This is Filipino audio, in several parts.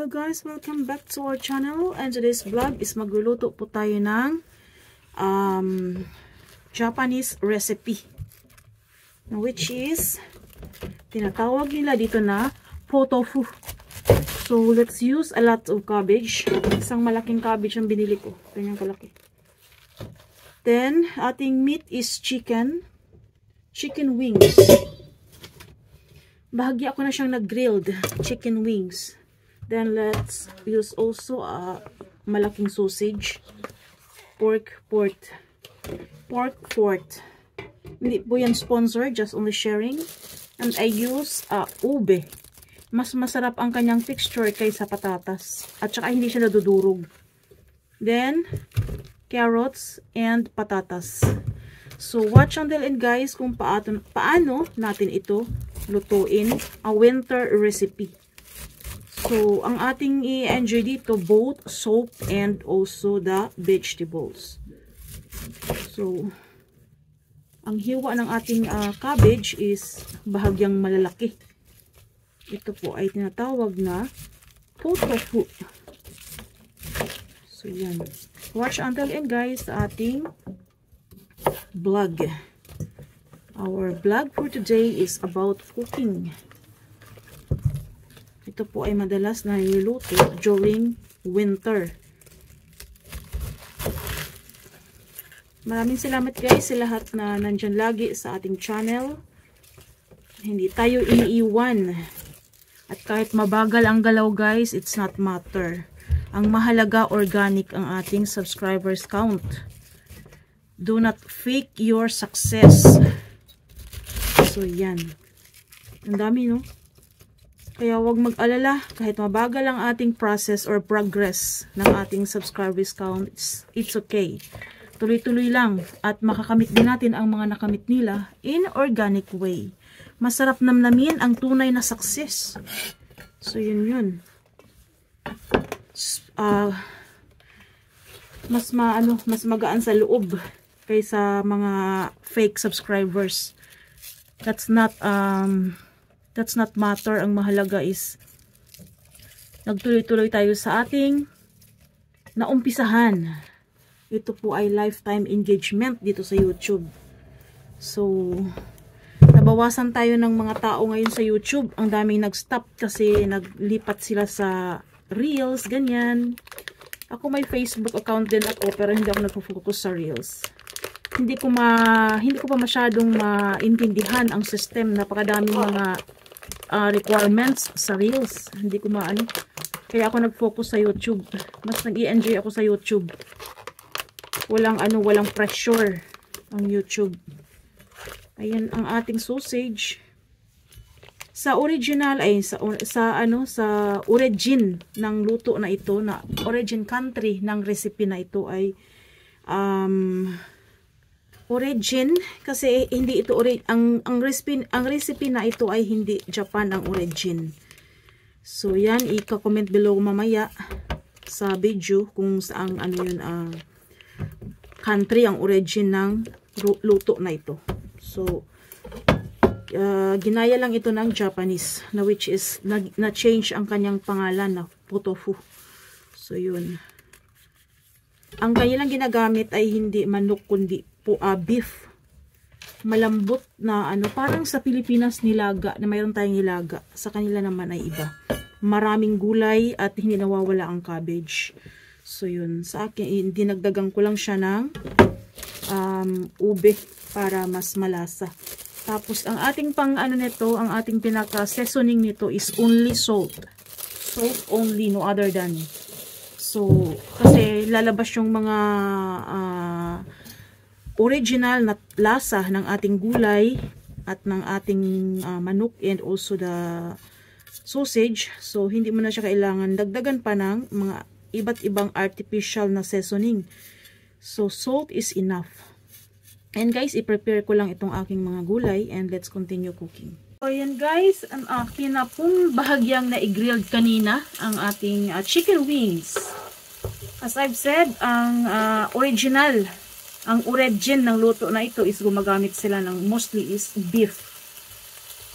Hello guys, welcome back to our channel, and today's vlog is magluluto po tayo ng Japanese recipe, which is tinatawag nila dito na po-tofu. So let's use a lot of cabbage. Isang malaking cabbage ang binili ko, kanyang kalaki. Then ating meat is chicken wings. Bahagya ako na siyang nag-grilled chicken wings. Then let's use also malaking sausage, pork fort. Hindi po yan sponsor, just only sharing. And I use ube. Mas masarap ang kanyang texture kaysa patatas. At saka hindi siya nadudurog. Then carrots and patatas. So watch until end guys kung paano natin ito lutuin, a winter recipe. So, ang ating i-enjoy dito, both soup and also the vegetables. So, ang hiwa ng ating cabbage is bahagyang malalaki. Ito po ay tinatawag na po-tofu. So, yan. Watch until end guys sa ating vlog. Our vlog for today is about cooking. Ito po ay madalas na niluto during winter. Maraming salamat guys sa lahat na nandyan lagi sa ating channel. Hindi tayo iniiwan. At kahit mabagal ang galaw guys, it's not matter. Ang mahalaga, organic ang ating subscribers count. Do not fake your success. So yan. Ang dami no? Kaya huwag mag-alala, kahit mabagal ang ating process or progress ng ating subscribers count, it's okay. Tuloy-tuloy lang at makakamit din natin ang mga nakamit nila in organic way. Masarap namnamin ang tunay na success. So yun. Mas magaan sa loob kaysa mga fake subscribers. That's not matter. Ang mahalaga is nagtuloy-tuloy tayo sa ating naumpisahan. Ito po ay lifetime engagement dito sa YouTube. So, nabawasan tayo ng mga tao ngayon sa YouTube. Ang daming nag-stop kasi naglipat sila sa Reels, ganyan. Ako may Facebook account din ako pero hindi ako nagpo-focus sa Reels. Hindi ko pa masyadong maintindihan ang system. Napakadaming mga requirements sa Reels. Hindi ko maano. Kaya ako nag-focus sa YouTube. Mas nag-i-enjoy ako sa YouTube. Walang pressure ang YouTube. Ayan ang ating sausage. Sa original ay sa origin ng luto na ito, na origin country ng recipe na ito ay origin kasi hindi ito ang recipe na ito ay hindi Japan ang origin. So yan, i-comment below mamaya sa video kung saang country ang origin ng luto na ito. So ginaya lang ito ng Japanese na which is na-change ang kanyang pangalan na po-tofu. So yun. Ang kanilang ginagamit ay hindi manok kundi beef. Malambot na parang sa Pilipinas nilaga, na mayroon tayong nilaga. Sa kanila naman ay iba. Maraming gulay at hindi nawawala ang cabbage. So yun, sa akin dinagdagan ko lang siya ng ube para mas malasa. Tapos ang ating nito, ang ating pinaka-seasoning nito is only salt. Salt only, no other than. So kasi lalabas yung mga original na lasa ng ating gulay at ng ating manok and also the sausage. So hindi mo na siya kailangan dagdagan pa ng mga iba't ibang artificial na seasoning. So salt is enough. And guys, i-prepare ko lang itong aking mga gulay and let's continue cooking. So yan guys, ang akin na pong bahagyang na i-grilled kanina ang ating chicken wings. As I've said, ang origin ng luto na ito is gumagamit sila ng mostly is beef.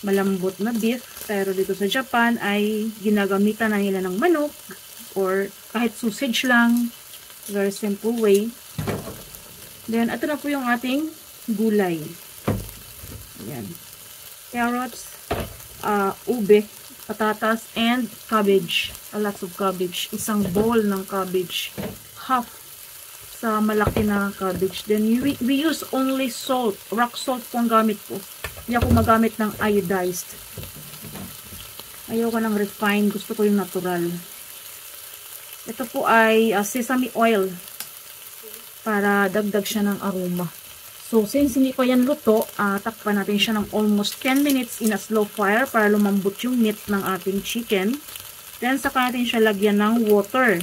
malambot na beef. Pero dito sa Japan ay ginagamitan na nila ng manok or kahit sausage lang. Very simple way. Then, ito na po yung ating gulay. Ayan. Carrots, ube, patatas, and cabbage. Lots of cabbage. Isang bowl ng cabbage. Half sa malaki na cabbage. Then, we use only salt. Rock salt po ang gamit ko. Hindi ako magamit ng iodized. Ayaw ko ng refined. Gusto ko yung natural. Ito po ay sesame oil. Para dagdag siya ng aroma. So, since hindi pa yan luto, takpan natin siya ng almost 10 minutes in a slow fire para lumambot yung meat ng ating chicken. Then, saka natin siya lagyan ng water.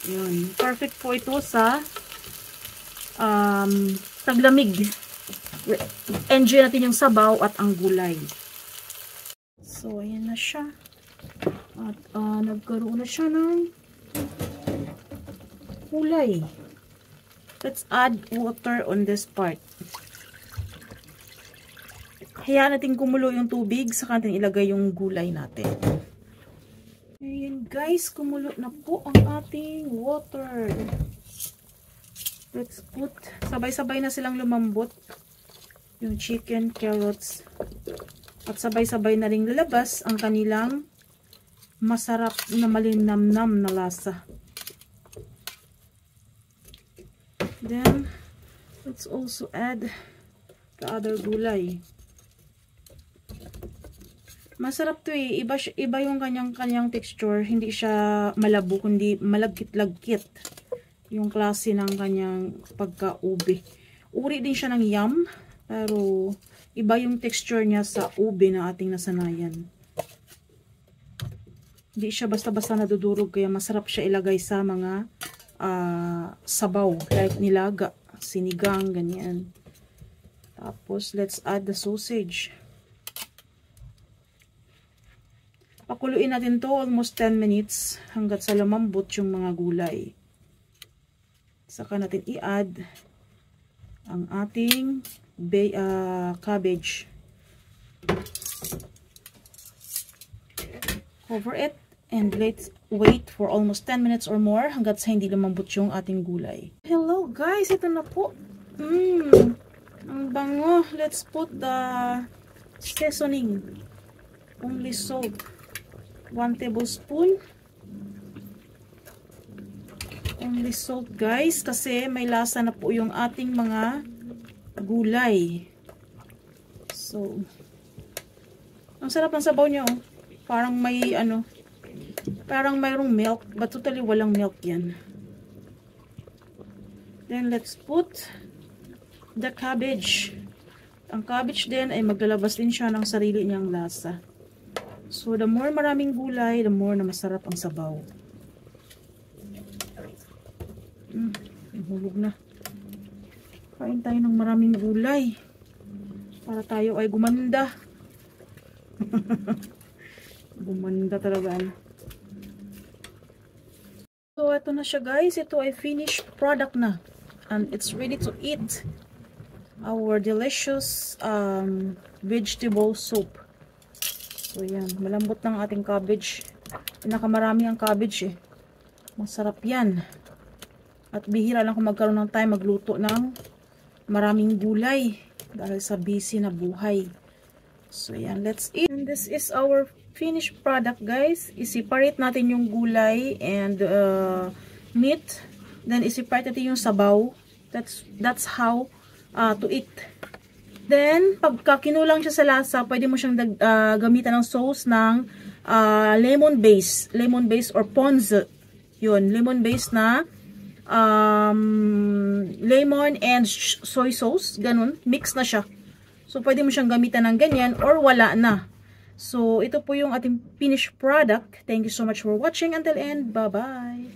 Yun. Perfect po ito sa taglamig. Enjoy natin yung sabaw at ang gulay. So, ayan na siya. At nagkaroon na siya ng kulay. Let's add water on this part. Hayaan natin kumulo yung tubig, saka natin ilagay yung gulay natin. Ayan guys, kumulo na po ang ating water. Let's put, sabay-sabay na silang lumambot. Yung chicken, carrots. At sabay-sabay na rin lalabas ang kanilang masarap na malinamnam na lasa. Then, let's also add the other gulay. Masarap to eh. Iba yung kanyang texture. Hindi siya malabo, kundi malagkit-lagkit. Yung klase ng kanyang pagka-ube. Uri din siya ng yam. Pero, iba yung texture niya sa ube na ating nasanayan. Hindi siya basta-basta nadudurog. Kaya masarap siya ilagay sa mga sabaw. Like nilaga, sinigang, ganyan. Tapos, let's add the sausage. Pakuluin natin to almost 10 minutes hanggat sa lumambot yung mga gulay. Saka natin i-add ang ating cabbage. Cover it and let's wait for almost 10 minutes or more hanggat sa hindi lumambot yung ating gulay. Hello guys, ito na po. Ang bango. Let's put the seasoning. Only salt. 1 tablespoon. Only salt guys, kasi may lasa na po yung ating mga gulay. So, ang sarap ng sabaw niya oh. Parang may parang mayroong milk, but totally walang milk yan. Then let's put the cabbage. Ang cabbage din ay maglalabas din siya ng sarili niyang lasa. So, the more maraming gulay, the more na masarap ang sabaw. Hulog na. Kain tayo ng maraming gulay. Para tayo ay gumanda. Gumanda talaga. So, ito na siya guys. Ito ay finished product na. And it's ready to eat. Our delicious vegetable soup. So, yan. Malambot ng ating cabbage. Pinakamarami ang cabbage eh. Masarap yan. At bihira lang kung magkaroon ng time magluto ng maraming gulay. Dahil sa busy na buhay. So, yan. Let's eat. And this is our finished product, guys. I-separate natin yung gulay and meat. Then, i-separate natin yung sabaw. That's how to eat. Then, pagka kinulang siya sa lasa, pwede mo siyang gamitan ng sauce ng lemon base. Lemon base or ponzu. Yun, lemon base na lemon and soy sauce. Ganun, mix na siya. So, pwede mo siyang gamitan ng ganyan or wala na. So, ito po yung ating finished product. Thank you so much for watching until end. Bye-bye!